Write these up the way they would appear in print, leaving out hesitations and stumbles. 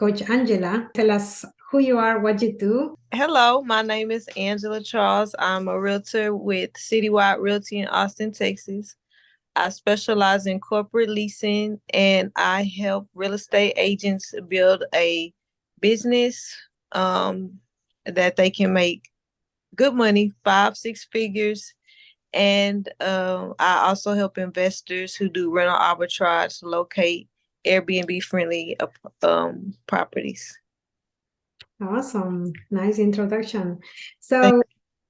Coach Angela. Tell us who you are, what you do. Hello, my name is Angela Charles. I'm a realtor with Citywide Realty in Austin, Texas. I specialize in corporate leasing and I help real estate agents build a business that they can make good money, 5, 6 figures. And I also help investors who do rental arbitrage locate Airbnb friendly properties. Awesome. Nice introduction. So,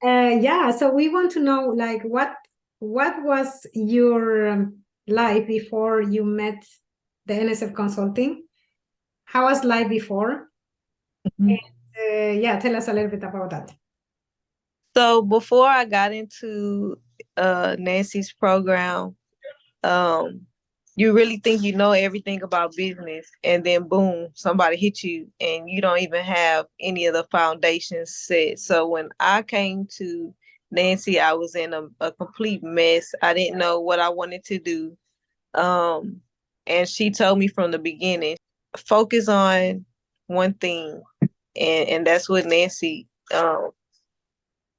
so we want to know, like, what was your life before you met the NSF Consulting? How was life before? Mhm. Tell us a little bit about that. So before I got into Nancy's program, um, you really think you know everything about business, and then boom, somebody hit you, and you don't even have any of the foundations set. So when I came to Nancy, I was in a complete mess. I didn't know what I wanted to do. Um, and she told me from the beginning, focus on one thing, and that's what Nancy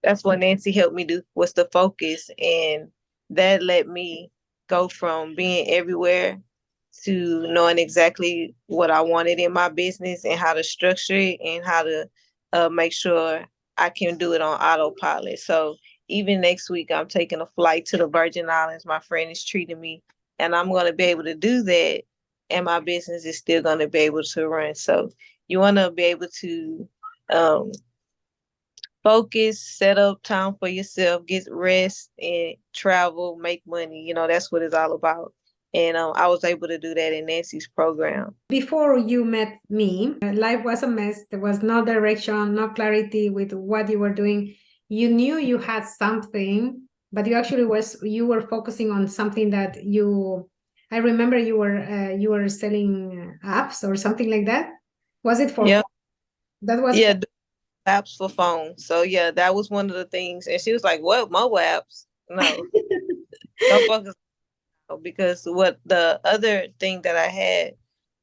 helped me do, was to focus. And that let me go from being everywhere to knowing exactly what I wanted in my business and how to structure it and how to make sure I can do it on autopilot. So even next week, I'm taking a flight to the Virgin Islands. My friend is treating me, and I'm going to be able to do that. And my business is still going to be able to run. So you want to be able to um, focus, set up time for yourself, get rest, and travel, make money. That's what it's all about. And I was able to do that in Nancy's program. Before you met me, life was a mess. There was no direction, no clarity with what you were doing. You knew you had something, but you were focusing on something that you. I remember you were selling apps or something like that. Was it for Yeah, that was yeah, apps for phone. So yeah, that was one of the things. And she was like, "What, mobile apps? No, don't focus." Because what the other thing that I had,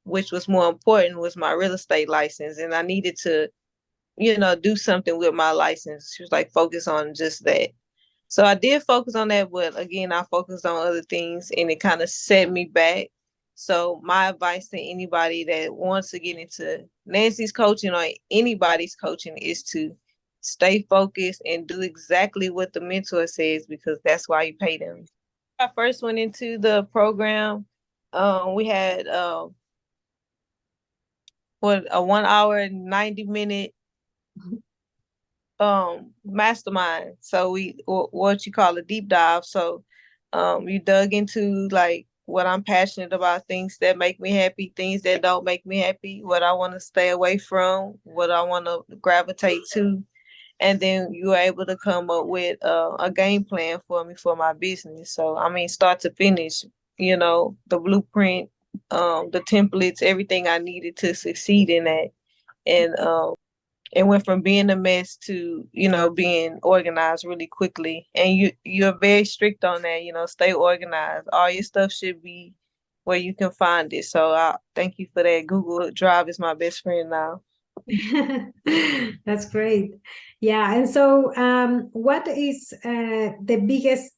which was more important, was my real estate license, and I needed to, do something with my license. She was like, focus on just that. So I did focus on that, but again, I focused on other things and it kind of set me back. So my advice to anybody that wants to get into Nancy's coaching or anybody's coaching is to stay focused and do exactly what the mentor says, because that's why you pay them. I first went into the program. We had a 1 hour and 90 minute mastermind. So what you call a deep dive. So you dug into like what I'm passionate about, things that make me happy, things that don't make me happy, what I want to stay away from, what I want to gravitate to. And then you were able to come up with a game plan for me for my business. So I mean, start to finish, the blueprint, the templates, everything I needed to succeed in that. And it went from being a mess to, being organized really quickly. And you're very strict on that, stay organized. All your stuff should be where you can find it. So I thank you for that. Google Drive is my best friend now. That's great. Yeah. And so what is the biggest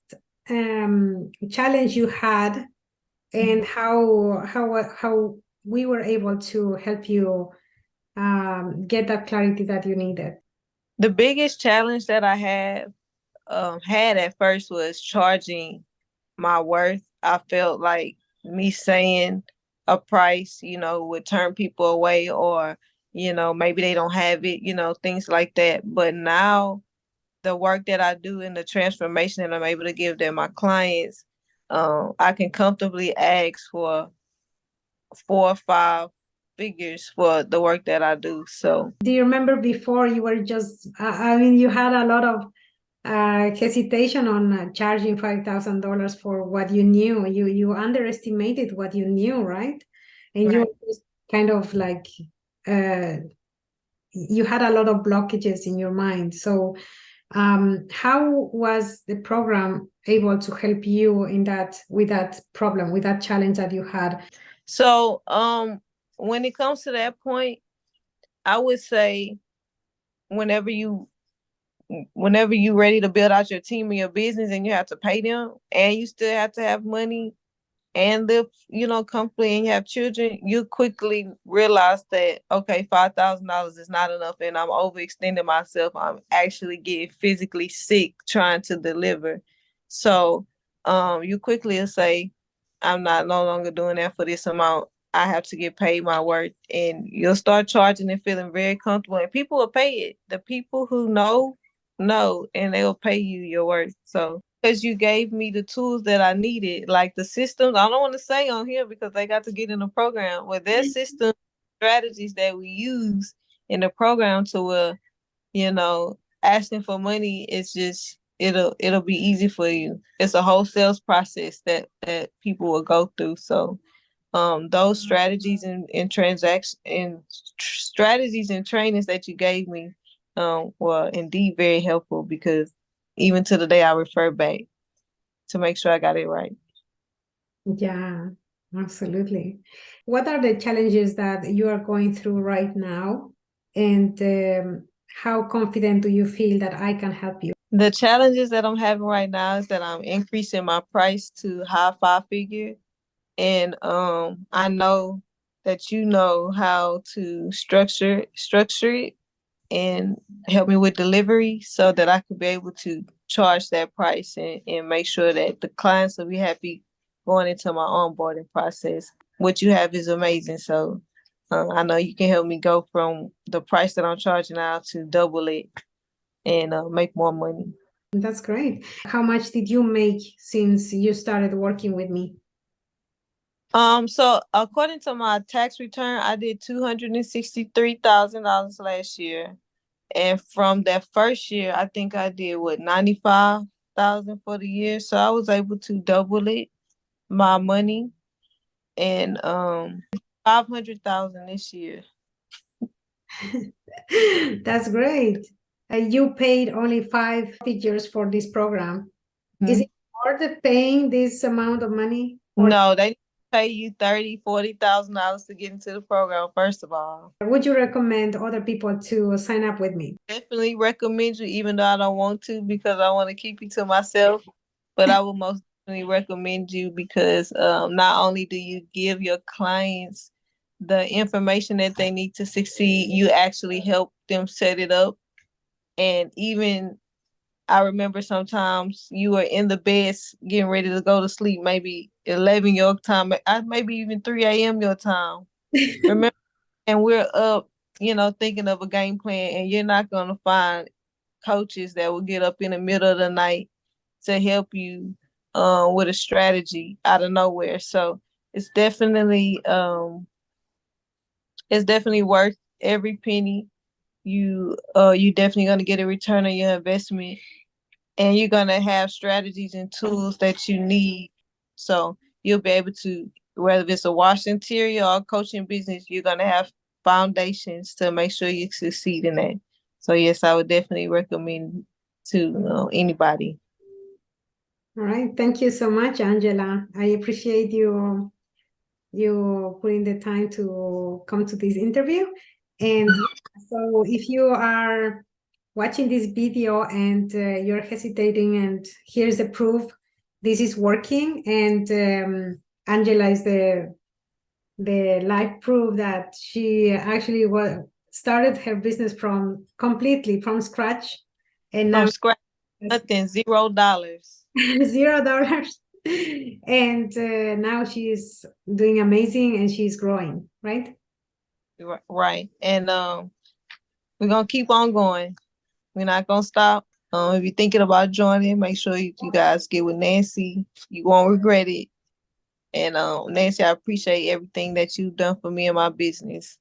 challenge you had, and how we were able to help you get that clarity that you needed? The biggest challenge that I had at first was charging my worth. I felt like me saying a price, would turn people away, or, maybe they don't have it, things like that. But now the work that I do and the transformation that I'm able to give them, my clients, I can comfortably ask for 4 or 5 figures for the work that I do. So Do you remember before you were just, I mean, you had a lot of hesitation on charging $5,000 for what you knew. You underestimated what you knew, right? And you right. were just kind of like uh, you had a lot of blockages in your mind. So how was the program able to help you in that, with that problem, with that challenge that you had? So when it comes to that point, I would say whenever you whenever you ready to build out your team and your business and you have to pay them and you still have to have money and live, comfortably and you have children, you quickly realize that okay, $5,000 is not enough and I'm overextending myself. I'm actually getting physically sick trying to deliver. So you quickly will say, I'm not no longer doing that for this amount. I have to get paid my worth. And you'll start charging and feeling very comfortable. And people will pay it. The people who know, and they'll pay you your worth. So because you gave me the tools that I needed, like the systems, I don't want to say on here because they got to get in the program. With their system strategies that we use in the program to asking for money is just it'll be easy for you. It's a whole sales process that people will go through. So those strategies and transaction and strategies and trainings that you gave me were indeed very helpful because even to the day I refer back to make sure I got it right. Yeah, absolutely. What are the challenges that you are going through right now? And how confident do you feel that I can help you? The challenges that I'm having right now is that I'm increasing my price to high five figure. And I know that you know how to structure it and help me with delivery so that I could be able to charge that price and make sure that the clients will be happy going into my onboarding process. What you have is amazing. So I know you can help me go from the price that I'm charging now to double it and make more money. That's great. How much did you make since you started working with me? So according to my tax return, I did $263,000 last year. And from that first year, I think I did 95,000 for the year. So I was able to double it, my money, and 500,000 this year. That's great. You paid only 5 figures for this program. Mm-hmm. Is it worth it paying this amount of money? No, they pay you $40,000 to get into the program, first of all. Would you recommend other people to sign up with me? Definitely recommend you, even though I don't want to, because I want to keep you to myself. But I will most definitely recommend you because not only do you give your clients the information that they need to succeed, you actually help them set it up. And even I remember sometimes you were in the bed getting ready to go to sleep, maybe 11 your time, maybe even 3 a.m. your time. Remember, and we're up, thinking of a game plan, and you're not going to find coaches that will get up in the middle of the night to help you with a strategy out of nowhere. So it's definitely worth every penny. You definitely gonna get a return on your investment, and you're gonna have strategies and tools that you need. So you'll be able to, whether it's a wash interior or a coaching business, you're gonna have foundations to make sure you succeed in that. So yes, I would definitely recommend to anybody. All right. Thank you so much, Angela. I appreciate you putting the time to come to this interview. And so if you are watching this video and you're hesitating and here's the proof, this is working. And Angela is the live proof that she actually started her business from completely from scratch. And now From scratch, nothing, $0. $0. And now she's doing amazing and she's growing, right? Right. And we're gonna keep on going. We're not gonna stop. If you're thinking about joining, make sure you guys get with Nancy. You won't regret it. And Nancy, I appreciate everything that you've done for me and my business.